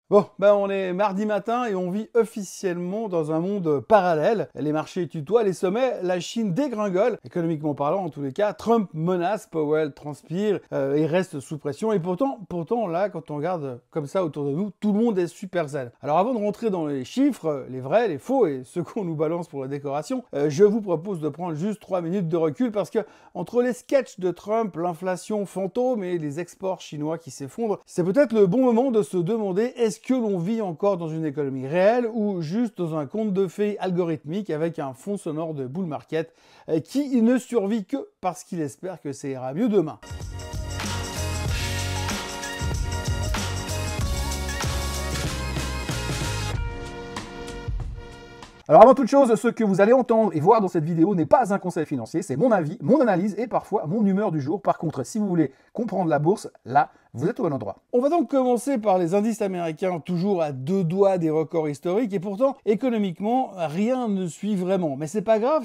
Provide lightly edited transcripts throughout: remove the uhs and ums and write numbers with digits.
Bon, ben on est mardi matin et on vit officiellement dans un monde parallèle. Les marchés tutoient les sommets, la Chine dégringole, économiquement parlant en tous les cas. Trump menace, Powell transpire et reste sous pression. Et pourtant là, quand on regarde comme ça autour de nous, tout le monde est super zen. Alors avant de rentrer dans les chiffres, les vrais, les faux et ceux qu'on nous balance pour la décoration, je vous propose de prendre juste 3 minutes de recul parce que entre les sketchs de Trump, l'inflation fantôme et les exports chinois qui s'effondrent, c'est peut-être le bon moment de se demander est-ce que l'on vit encore dans une économie réelle ou juste dans un conte de fées algorithmique avec un fond sonore de bull market qui ne survit que parce qu'il espère que ça ira mieux demain. Alors avant toute chose, ce que vous allez entendre et voir dans cette vidéo n'est pas un conseil financier, c'est mon avis, mon analyse et parfois mon humeur du jour. Par contre, si vous voulez comprendre la bourse, là, vous êtes au bon endroit. On va donc commencer par les indices américains, toujours à deux doigts des records historiques, et pourtant, économiquement, rien ne suit vraiment. Mais c'est pas grave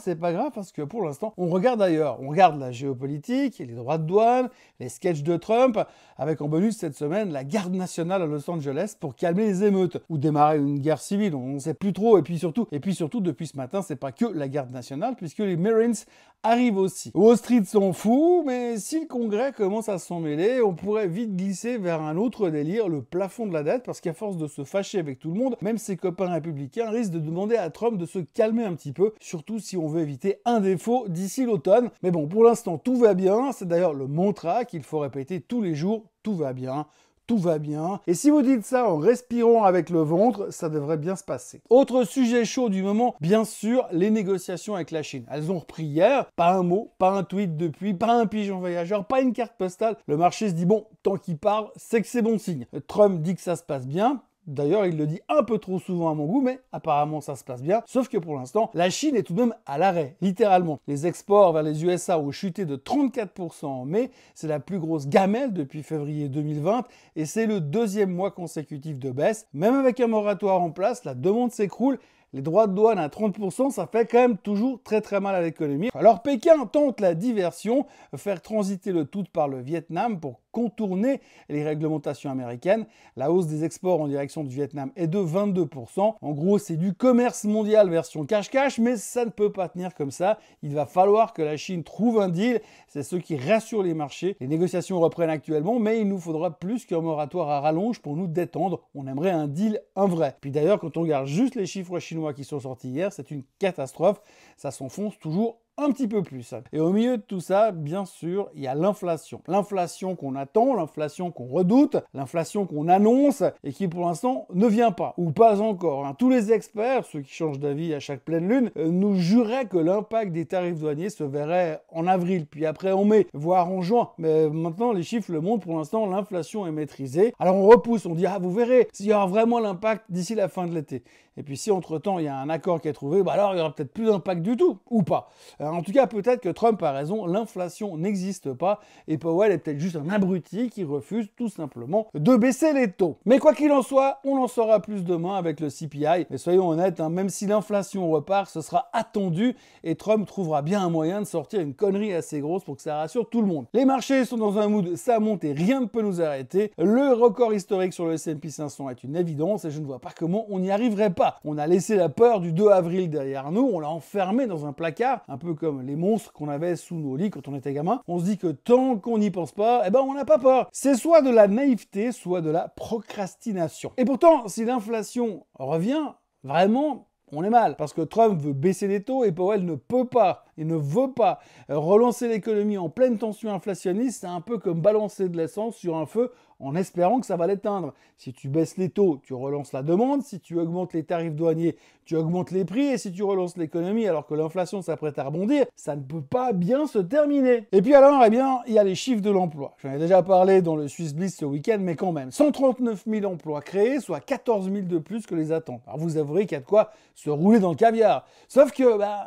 parce que pour l'instant, on regarde ailleurs. On regarde la géopolitique, les droits de douane, les sketchs de Trump, avec en bonus cette semaine la garde nationale à Los Angeles pour calmer les émeutes, ou démarrer une guerre civile, on ne sait plus trop, et puis surtout, depuis ce matin, c'est pas que la garde nationale, puisque les Marines arrivent aussi. Wall Street s'en fout, mais si le Congrès commence à s'en mêler, on pourrait vite glisser vers un autre délire, le plafond de la dette, parce qu'à force de se fâcher avec tout le monde, même ses copains républicains risquent de demander à Trump de se calmer un petit peu, surtout si on veut éviter un défaut d'ici l'automne. Mais bon, pour l'instant, tout va bien, c'est d'ailleurs le mantra qu'il faut répéter tous les jours, tout va bien. Tout va bien. Et si vous dites ça en respirant avec le ventre, ça devrait bien se passer. Autre sujet chaud du moment, bien sûr, les négociations avec la Chine. Elles ont repris hier. Pas un mot, pas un tweet depuis, pas un pigeon voyageur, pas une carte postale. Le marché se dit bon, tant qu'il parle, c'est que c'est bon signe. Trump dit que ça se passe bien. D'ailleurs, il le dit un peu trop souvent à mon goût, mais apparemment ça se passe bien. Sauf que pour l'instant, la Chine est tout de même à l'arrêt, littéralement. Les exports vers les USA ont chuté de 34% en mai. C'est la plus grosse gamelle depuis février 2020 et c'est le deuxième mois consécutif de baisse. Même avec un moratoire en place, la demande s'écroule. Les droits de douane à 30%, ça fait quand même toujours très mal à l'économie. Alors Pékin tente la diversion, faire transiter le tout par le Vietnam pour contourner les réglementations américaines. La hausse des exports en direction du Vietnam est de 22%. En gros, c'est du commerce mondial version cash-cash, mais ça ne peut pas tenir comme ça. Il va falloir que la Chine trouve un deal. C'est ce qui rassure les marchés. Les négociations reprennent actuellement, mais il nous faudra plus qu'un moratoire à rallonge pour nous détendre. On aimerait un deal, un vrai. Puis d'ailleurs, quand on regarde juste les chiffres chinois qui sont sortis hier, c'est une catastrophe. Ça s'enfonce toujours un petit peu plus. Et au milieu de tout ça, bien sûr, il y a l'inflation. L'inflation qu'on attend, l'inflation qu'on redoute, l'inflation qu'on annonce et qui pour l'instant ne vient pas, ou pas encore. Tous les experts, ceux qui changent d'avis à chaque pleine lune, nous juraient que l'impact des tarifs douaniers se verrait en avril, puis après en mai, voire en juin. Mais maintenant, les chiffres le montrent, pour l'instant, l'inflation est maîtrisée. Alors on repousse, on dit, ah vous verrez, s'il y aura vraiment l'impact d'ici la fin de l'été. Et puis si entre-temps, il y a un accord qui est trouvé, bah alors il y aura peut-être plus d'impact du tout, ou pas. En tout cas, peut-être que Trump a raison, l'inflation n'existe pas et Powell est peut-être juste un abruti qui refuse tout simplement de baisser les taux. Mais quoi qu'il en soit, on en saura plus demain avec le CPI. Mais soyons honnêtes, même si l'inflation repart, ce sera attendu et Trump trouvera bien un moyen de sortir une connerie assez grosse pour que ça rassure tout le monde. Les marchés sont dans un mood, ça monte et rien ne peut nous arrêter. Le record historique sur le S&P 500 est une évidence et je ne vois pas comment on n'y arriverait pas. On a laissé la peur du 2 avril derrière nous, on l'a enfermé dans un placard, un peu comme les monstres qu'on avait sous nos lits quand on était gamin. On se dit que tant qu'on n'y pense pas, on n'a pas peur. C'est soit de la naïveté, soit de la procrastination. Et pourtant, si l'inflation revient, vraiment, on est mal, parce que Trump veut baisser les taux et Powell ne peut pas, il ne veut pas relancer l'économie en pleine tension inflationniste. C'est un peu comme balancer de l'essence sur un feu en espérant que ça va l'éteindre. Si tu baisses les taux, tu relances la demande. Si tu augmentes les tarifs douaniers, tu augmentes les prix. Et si tu relances l'économie alors que l'inflation s'apprête à rebondir, ça ne peut pas bien se terminer. Et puis alors, il y a les chiffres de l'emploi. J'en ai déjà parlé dans le Swiss Bliss ce week-end, mais quand même. 139 000 emplois créés, soit 14 000 de plus que les attentes. Alors vous avouerez qu'il y a de quoi se rouler dans le caviar. Sauf que,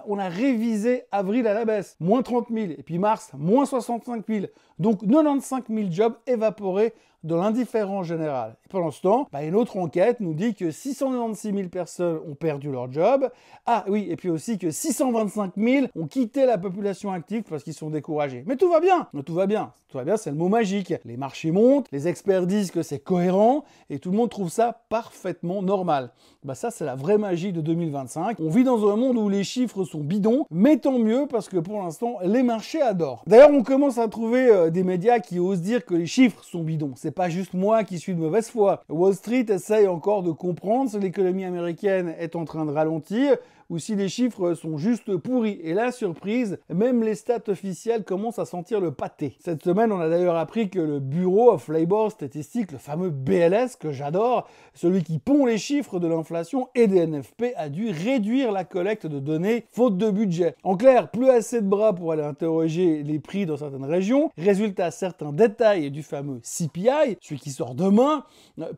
on a révisé avril à la baisse, moins 30 000. Et puis mars, moins 65 000. Donc 95 000 jobs évaporés dans l'indifférence générale. Et pendant ce temps, une autre enquête nous dit que 696 000 personnes ont perdu leur job. Ah oui, et puis aussi que 625 000 ont quitté la population active parce qu'ils sont découragés. Mais tout va bien, tout va bien. Tout va bien, c'est le mot magique. Les marchés montent, les experts disent que c'est cohérent et tout le monde trouve ça parfaitement normal. Ça, c'est la vraie magie de 2025. On vit dans un monde où les chiffres sont bidons, mais tant mieux parce que pour l'instant, les marchés adorent. D'ailleurs, on commence à trouver des médias qui osent dire que les chiffres sont bidons. C'est pas juste moi qui suis de mauvaise foi. Wall Street essaye encore de comprendre si l'économie américaine est en train de ralentir ou si les chiffres sont juste pourris. Et la surprise, même les stats officielles commencent à sentir le pâté. Cette semaine, on a d'ailleurs appris que le Bureau of Labor Statistics, le fameux BLS que j'adore, celui qui pond les chiffres de l'inflation et des NFP, a dû réduire la collecte de données faute de budget. En clair, plus assez de bras pour aller interroger les prix dans certaines régions. Résultat, certains détails du fameux CPI, celui qui sort demain,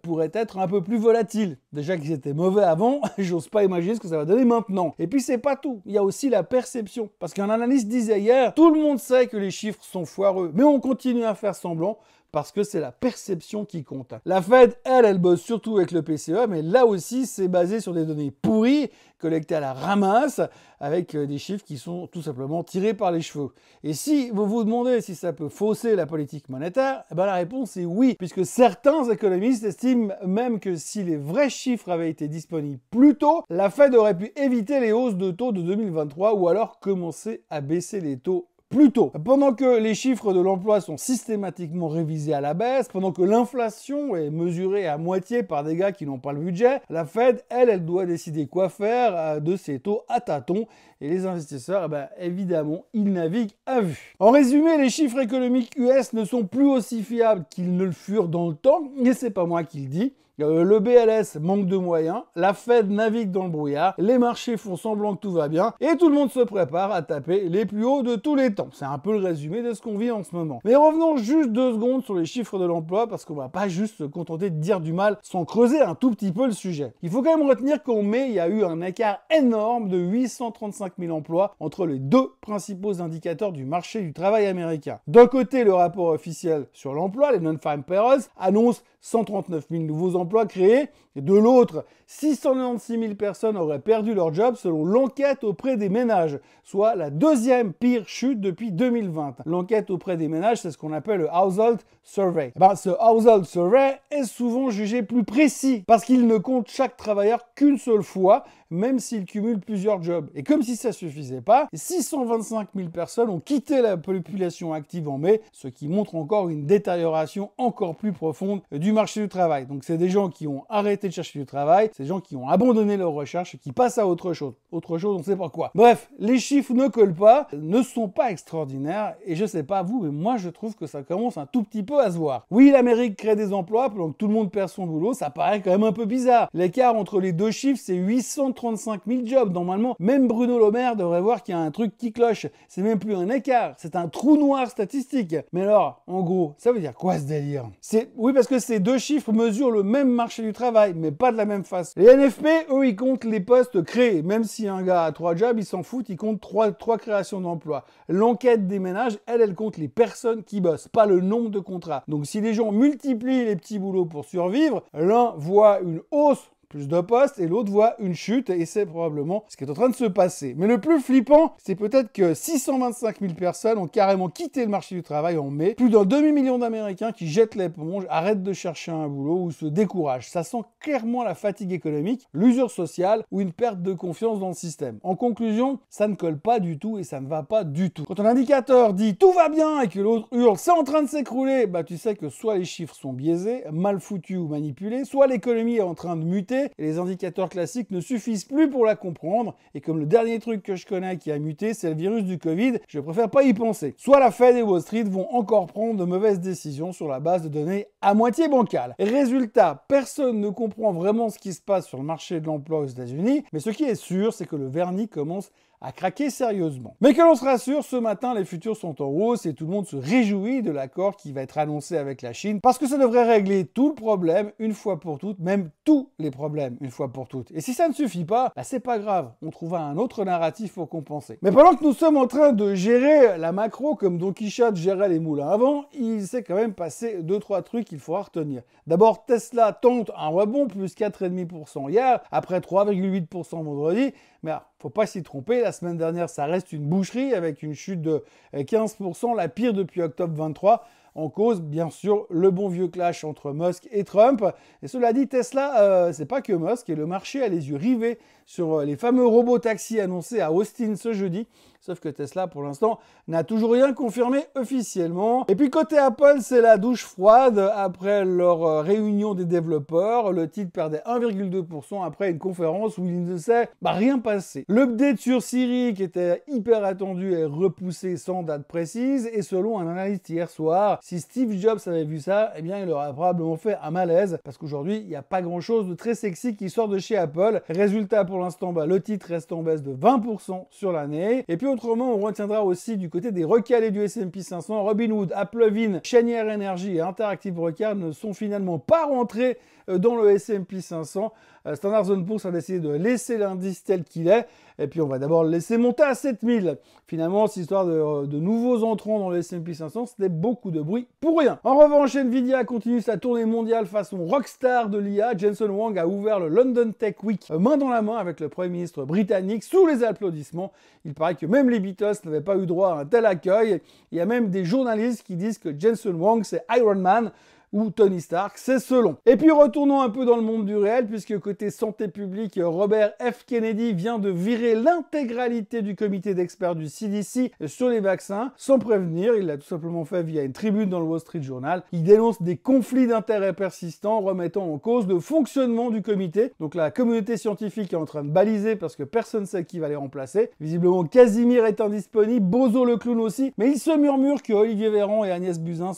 pourraient être un peu plus volatiles. Déjà qu'ils étaient mauvais avant, j'ose pas imaginer ce que ça va donner maintenant. Et puis c'est pas tout, il y a aussi la perception. Parce qu'un analyste disait hier, tout le monde sait que les chiffres sont foireux, mais on continue à faire semblant parce que c'est la perception qui compte. La Fed, elle bosse surtout avec le PCE, mais là aussi, c'est basé sur des données pourries, collectées à la ramasse, avec des chiffres qui sont tout simplement tirés par les cheveux. Et si vous vous demandez si ça peut fausser la politique monétaire, la réponse est oui, puisque certains économistes estiment même que si les vrais chiffres avaient été disponibles plus tôt, la Fed aurait pu éviter les hausses de taux de 2023 ou alors commencer à baisser les taux plus tôt. Pendant que les chiffres de l'emploi sont systématiquement révisés à la baisse, pendant que l'inflation est mesurée à moitié par des gars qui n'ont pas le budget, la Fed, elle doit décider quoi faire de ces taux à tâtons. Et les investisseurs, évidemment, ils naviguent à vue. En résumé, les chiffres économiques US ne sont plus aussi fiables qu'ils ne le furent dans le temps, et c'est pas moi qui le dis. Le BLS manque de moyens, la Fed navigue dans le brouillard, les marchés font semblant que tout va bien, et tout le monde se prépare à taper les plus hauts de tous les temps. C'est un peu le résumé de ce qu'on vit en ce moment. Mais revenons juste 2 secondes sur les chiffres de l'emploi, parce qu'on va pas juste se contenter de dire du mal sans creuser un tout petit peu le sujet. Il faut quand même retenir qu'en mai, il y a eu un écart énorme de 835 000 emplois entre les 2 principaux indicateurs du marché du travail américain. D'un côté, le rapport officiel sur l'emploi, les non-farm payrolls, annonce 139 000 nouveaux emplois créés, et de l'autre, 696 000 personnes auraient perdu leur job selon l'enquête auprès des ménages, soit la 2e pire chute depuis 2020. L'enquête auprès des ménages, c'est ce qu'on appelle le Household Survey. Ce Household Survey est souvent jugé plus précis parce qu'il ne compte chaque travailleur qu'une seule fois, même s'il cumule plusieurs jobs. Et comme si ça suffisait pas, 625 000 personnes ont quitté la population active en mai, ce qui montre encore une détérioration encore plus profonde du marché du travail. Donc c'est des gens qui ont arrêté de chercher du travail, c'est des gens qui ont abandonné leur recherche et qui passent à autre chose. Autre chose, on ne sait pas quoi. Bref, les chiffres ne collent pas, ne sont pas extraordinaires, et je sais pas vous, mais moi je trouve que ça commence un tout petit peu à se voir. Oui, l'Amérique crée des emplois pendant que tout le monde perd son boulot, ça paraît quand même un peu bizarre. L'écart entre les deux chiffres, c'est 835 000 jobs. Normalement, même Bruno Le Maire devrait voir qu'il y a un truc qui cloche. C'est même plus un écart, c'est un trou noir statistique. Mais alors, en gros, ça veut dire quoi ce délire? Oui, parce que ces deux chiffres mesurent le même marché du travail, mais pas de la même façon. Les NFP, eux, ils comptent les postes créés. Même si un gars a 3 jobs, ils s'en foutent, ils comptent 3 créations d'emplois. L'enquête des ménages, elle compte les personnes qui bossent, pas le nombre de contrats. Donc si les gens multiplient les petits boulots pour survivre, l'un voit une hausse, plus de postes, et l'autre voit une chute, et c'est probablement ce qui est en train de se passer. Mais le plus flippant, c'est peut-être que 625 000 personnes ont carrément quitté le marché du travail en mai. Plus d'un demi-million d'Américains qui jettent l'éponge, arrêtent de chercher un boulot ou se découragent. Ça sent clairement la fatigue économique, l'usure sociale ou une perte de confiance dans le système. En conclusion, ça ne colle pas du tout et ça ne va pas du tout. Quand un indicateur dit « tout va bien » et que l'autre hurle « c'est en train de s'écrouler », tu sais que soit les chiffres sont biaisés, mal foutus ou manipulés, soit l'économie est en train de muter et les indicateurs classiques ne suffisent plus pour la comprendre. Et comme le dernier truc que je connais qui a muté, c'est le virus du Covid, je préfère pas y penser. Soit la Fed et Wall Street vont encore prendre de mauvaises décisions sur la base de données à moitié bancales. Résultat, personne ne comprend vraiment ce qui se passe sur le marché de l'emploi aux États-Unis, mais ce qui est sûr, c'est que le vernis commence à craquer sérieusement. Mais que l'on se rassure, ce matin, les futurs sont en hausse et tout le monde se réjouit de l'accord qui va être annoncé avec la Chine parce que ça devrait régler tout le problème une fois pour toutes, même tous les problèmes une fois pour toutes. Et si ça ne suffit pas, bah c'est pas grave, on trouvera un autre narratif pour compenser. Mais pendant que nous sommes en train de gérer la macro comme Don Quichotte gérait les moulins avant, il s'est quand même passé 2-3 trucs qu'il faudra retenir. D'abord, Tesla tente un rebond, plus 4,5% hier, après 3,8% vendredi. Mais faut pas s'y tromper, la semaine dernière, ça reste une boucherie avec une chute de 15%, la pire depuis octobre 23. En cause, bien sûr, le bon vieux clash entre Musk et Trump. Et cela dit, Tesla, c'est pas que Musk, et le marché a les yeux rivés sur les fameux robots taxis annoncés à Austin ce jeudi. Sauf que Tesla, pour l'instant, n'a toujours rien confirmé officiellement. Et puis côté Apple, c'est la douche froide après leur réunion des développeurs. Le titre perdait 1,2% après une conférence où il ne s'est rien passé. L'update sur Siri, qui était hyper attendu, est repoussé sans date précise. Et selon un analyste hier soir, si Steve Jobs avait vu ça, eh bien il aurait probablement fait un malaise. Parce qu'aujourd'hui, il n'y a pas grand-chose de très sexy qui sort de chez Apple. Résultat, pour l'instant, le titre reste en baisse de 20% sur l'année. Et puis autrement, on retiendra aussi du côté des recalés du S&P 500, Robinhood, Applevin, Cheniere Energy et Interactive Brokers ne sont finalement pas rentrés dans le S&P 500. Standard & Poor's a décidé de laisser l'indice tel qu'il est, et puis on va d'abord le laisser monter à 7000. Finalement, cette histoire de nouveaux entrants dans le S&P 500, c'était beaucoup de bruit pour rien. En revanche, Nvidia continue sa tournée mondiale façon rockstar de l'IA. Jensen Huang a ouvert le London Tech Week main dans la main avec le Premier ministre britannique sous les applaudissements. Il paraît que même les Beatles n'avaient pas eu droit à un tel accueil. Il y a même des journalistes qui disent que Jensen Huang, c'est Iron Man, ou Tony Stark, c'est selon. Et puis retournons un peu dans le monde du réel, puisque côté santé publique, Robert F. Kennedy vient de virer l'intégralité du comité d'experts du CDC sur les vaccins, sans prévenir. Il l'a tout simplement fait via une tribune dans le Wall Street Journal. Il dénonce des conflits d'intérêts persistants, remettant en cause le fonctionnement du comité. Donc la communauté scientifique est en train de baliser, parce que personne ne sait qui va les remplacer. Visiblement, Casimir est indisponible, Bozo le clown aussi, mais il se murmure que Olivier Véran et Agnès Buzyn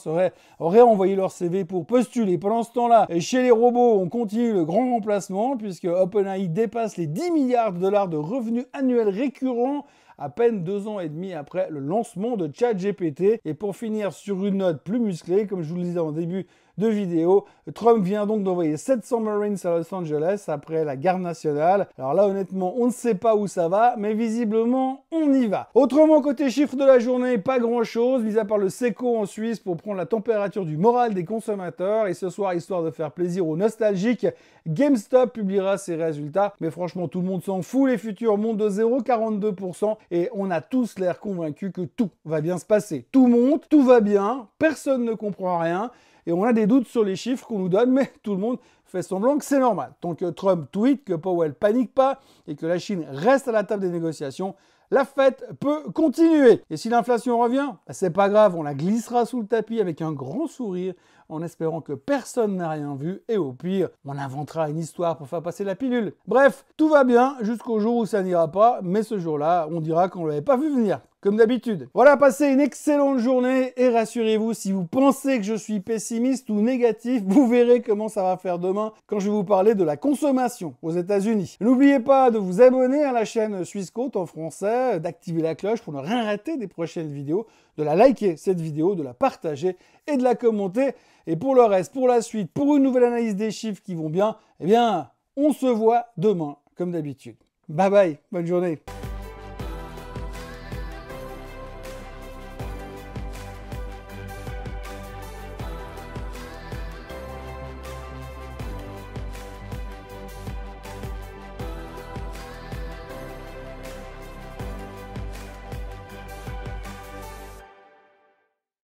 auraient envoyé leur CV pour postuler. Pendant ce temps-là, chez les robots, on continue le grand remplacement puisque OpenAI dépasse les 10 milliards de dollars de revenus annuels récurrents à peine 2 ans et demi après le lancement de ChatGPT. Et pour finir sur une note plus musclée, comme je vous le disais en début de vidéo, Trump vient donc d'envoyer 700 Marines à Los Angeles après la garde nationale. Alors là, honnêtement, on ne sait pas où ça va, mais visiblement, on y va. Autrement, côté chiffres de la journée, pas grand-chose, mis à part le Seco en Suisse pour prendre la température du moral des consommateurs. Et ce soir, histoire de faire plaisir aux nostalgiques, GameStop publiera ses résultats. Mais franchement, tout le monde s'en fout. Les futurs montent de 0,42% et on a tous l'air convaincus que tout va bien se passer. Tout monte, tout va bien, personne ne comprend rien. Et on a des doutes sur les chiffres qu'on nous donne, mais tout le monde fait semblant que c'est normal. Tant que Trump tweet, que Powell panique pas et que la Chine reste à la table des négociations, la fête peut continuer. Et si l'inflation revient, c'est pas grave, on la glissera sous le tapis avec un grand sourire en espérant que personne n'a rien vu et au pire, on inventera une histoire pour faire passer la pilule. Bref, tout va bien jusqu'au jour où ça n'ira pas, mais ce jour-là, on dira qu'on ne l'avait pas vu venir. Comme d'habitude. Voilà, passez une excellente journée et rassurez-vous, si vous pensez que je suis pessimiste ou négatif, vous verrez comment ça va faire demain quand je vais vous parler de la consommation aux États-Unis. N'oubliez pas de vous abonner à la chaîne Suisse Côte en français, d'activer la cloche pour ne rien rater des prochaines vidéos, de la liker cette vidéo, de la partager et de la commenter. Et pour le reste, pour la suite, pour une nouvelle analyse des chiffres qui vont bien, eh bien, on se voit demain comme d'habitude. Bye bye, bonne journée.